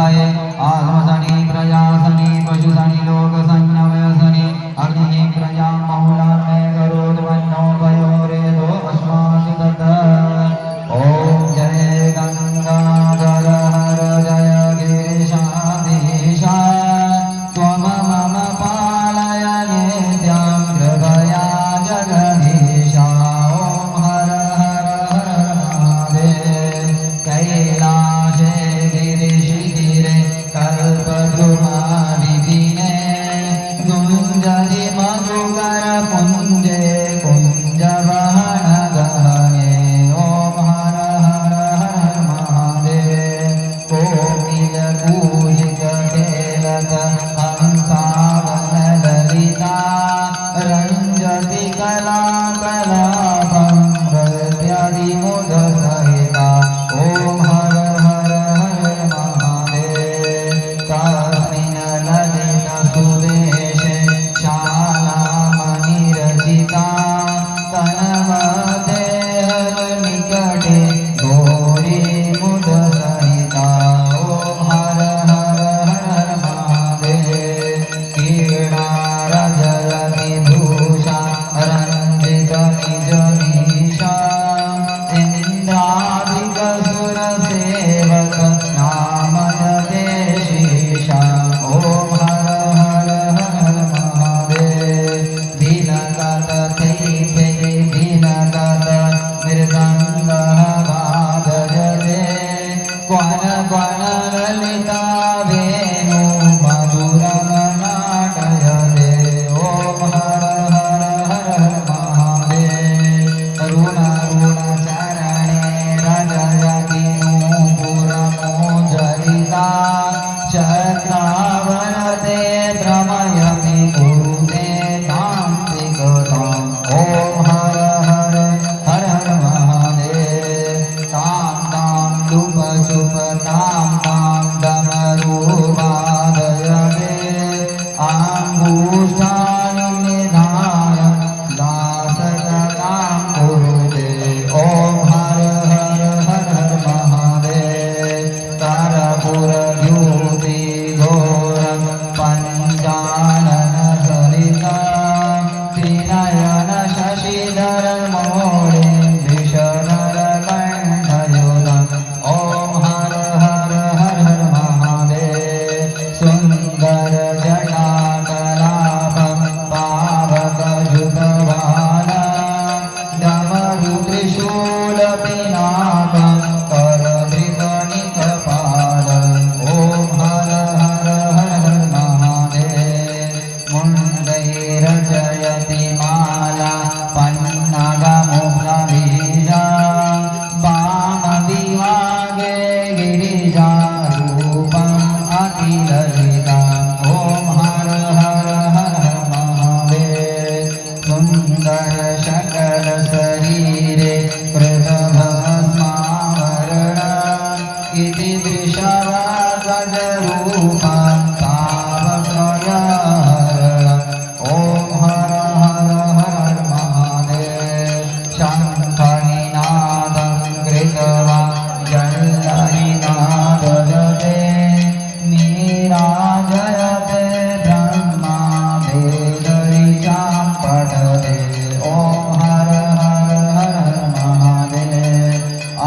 विद्याय आत्मसनि प्रजासनि पशुसनि लोकसंयमयसनि अग्नि प्रजा बहुलान्मे करोद्वन्नोपयोरेदो अस्मासु तत् ॐ जय गंगाधर हर जय गिरिशाधीश त्वममम पालय नित्यं कृपया जगदीश ॐ हर हर हर महादेव कैलासे गिरिशिखिरे कल्पद्रुमादिदिने गुञ्जरि मधुकर पुञ्जे कुञ्जवहन गहने ॐ हर हर हर महादेव कोकिल कूजित केलक हंसावन ललिता रञ्जति कला कलापं नृत्यादिमुद सहिता ॐ हर हर हर महादेव तस्मिन् ललित सुदेशे शालामणिरचिता तन्मध्ये निकटे गौरी मुद सहिता ॐ हर हर हर महादेव क्रीडारजलति भूषा रञ्जित निज मीशा इन्द्रादिक सुर सेवक नामय देशीशा ॐ हर हर हर महादेव दिनगत थैथे दिनगत मृदङ्ग वादयते क्वन क्वन ललिता वेणु मधुरं नाटयते ॐ हर हर हर महादेव ऋण ऋण चरणे रजयति नूपुरमोज्जलिता चक्रावरते भ्रमयति कुरुते तान्त्रिकताम् ॐ हर हर हर हर महादेव तां तां लुप चुप तां तां डमरुवादयते आङ्गुष्ठानि निधाय दासकतां कुरुते ॐ हर हर हर हर महादेव करपुरद्युति घोरं पञ्चानन सरिता त्रिनयन शशिधर मौलिं विषधर कण्ठयुधम् ॐ हर हर हर हर महादेव सुन्दर जटाकलापं पावकयुगबाला डमरु त्रिशूलपिनाकं करधृतनिकपालम् ॐ हर हर हर हर महादेव मुण्डैरचयति माला पन्नगमुग्धबीजा वामविभागे गिरिजा रूपम् अतिललिता ॐ हर हर हर महादेव सुन्दर शकल शरीरे कृतभस्मावरण इति वृषभागजरूपं तावकयहरणम् ॐ हर हर हर महादेव शङ्खनिनादं कृत्वा जल्लरिनाददते नीराजयते ब्रह्मा वेदऋचां पठते ॐ हर हर हर महादेव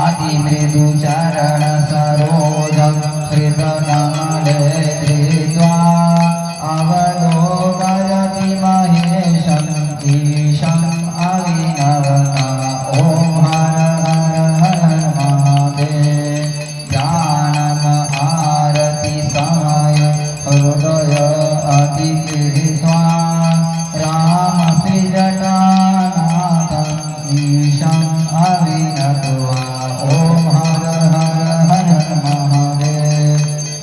अतिमृदुचरण सरोजं कृतकमले धृत्वा अवलोकयति महेशम् ईशम् अभिनवता ॐ हर हर हर महादेव ज्ञानम आरति समय हृदय अतिकृत्वा रामश्रीजटानाथम् ईशम् अभिनत्वा ॐ हर हर हर महादेव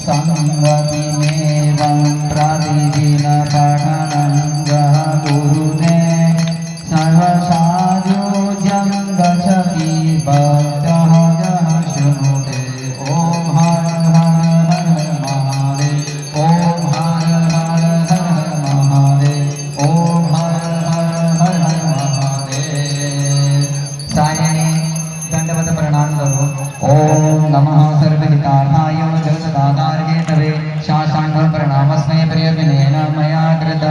संगतिमेवं प्रतिदिन पठनं यः कुरुते सर्वसायुज्यं गच्छति भक्तः यः शृणुते ॐ हर हर हर महादेव ॐ हर हर हर महादेव ॐ हर हर हर महादेव सायणे दंडवत प्रणाम करो। ओम नमः सर्वहितार्थाय जगदाधार्ये तस्मै प्रियजनेन मया कृत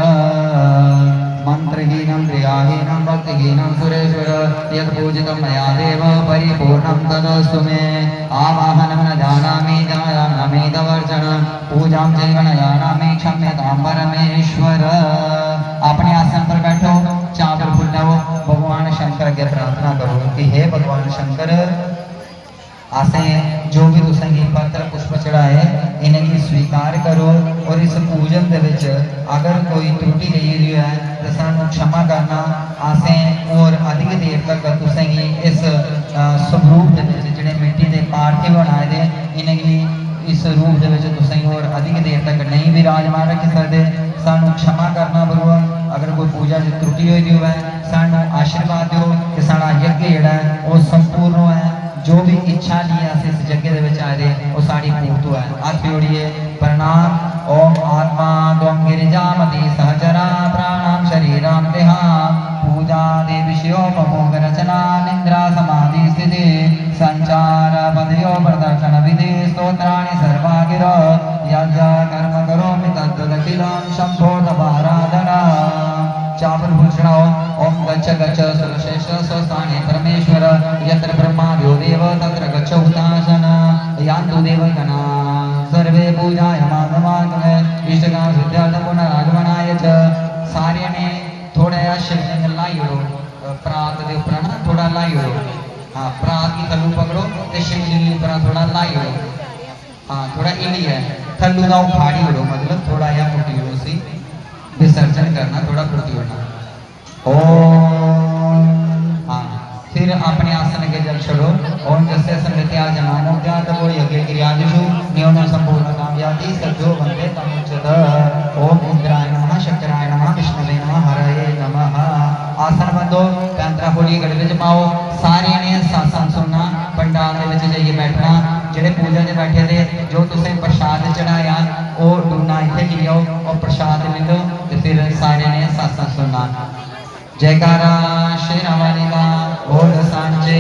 मन्त्रहीनं क्रियाहीनं भक्तिहीनं सुरेश्वर यत्पूजितं मया देव परिपूर्णं तदस्तु मे आवाहनं न जानामि तवर्चनं पूजां चैव न जानामि क्षम्यतां परमेश्वर। अपने आसन पर बैठो, चादर फुलाओ, भगवान शंकर के प्रार्थना करो कि हे भगवान शंकर आसे जो भी तुसेंगी पत्र पुष्प चढ़ाए इन्हें स्वीकार करो और इस पूजन दे विच अगर कोई त्रुटि रही हुई है तो सानू क्षमा करना। आसे और अधिक देर तक तुसेंगी इस स्वरूप दे विच जिहड़े मिट्टी दे पार्थिव बनाए दे इन्हें इस रूप दे विच तुसेंगी और अधिक देर तक नहीं विराजमान रख सकते। सानू क्षमा करना भगवान। अगर कोई पूजा च त्रुटि हुई है सानू आशीर्वाद दो कि साडा यज्ञ जिहड़ा है वो संपूर्ण है। जो भी इच्छा लिए अस इस जगह दे विच आए दे वो साडी पूर्त है। हाथ जोड़िए प्रणाम। ओम आत्मा त्वं गिरिजामति सहचरा प्राणां शरीरां देहा पूजा दे विषयोपभोग रचना निद्रा समाधि स्थिति संचार पदयो प्रदर्शन विधि स्तोत्राणि सर्वा गिर यज्ञ कर्म करोमि तद्दखिलं शंभो तवाराधना। चावल भूषणाओ ओम गच्छ गच्छ सुरशेष स्वस्थाने परमेश्वर यत्र ब्रह्मा देव तत्र गच्छ हुतासन यान्तु देवगणा सर्वे पूजायमानमागमे इष्टकाम सिद्धार्थ पुनरागमनाय च। सारे ने थोड़ा या शिवलिंग लाई ओढ़ो, प्रात दे ऊपर ना थोड़ा लाई ओढ़ो। हाँ, प्रात की थल्लू पकड़ो ते शिवलिंग के ऊपर थोड़ा लाई ओढ़ो। हाँ, थोड़ा इली है थल्लू का उखाड़ी ओढ़ो, मतलब थोड़ा या फुटी ओढ़ो सी विसर्जन करना, थोड़ा फुटी ओढ़ना। ओम। हाँ, फिर अपने आसन के जल छोड़ो। ओम जस्य संगत्या जनानो ज्ञात वो यज्ञ क्रियादिषु न्यूनं संपूर्ण कामयाति सज्जो वन्दे तमुच्यत। ओम इंद्राय नमः शंकराय नमः विष्णवे नमः हरये नमः। आसन बंदो, पैंतरा खोलिए, गले विच पाओ। सारे ने सत्संग सुनना, पंडाल दे विच जाइए बैठना। जेड़े पूजा दे बैठे थे जो तुसें प्रसाद चढ़ाया वो डूना इत्थे गिरियो और प्रसाद ले लो ते फिर सारे ने सत्संग सुनना। जयकारा शेरावाली का बोल सांचे।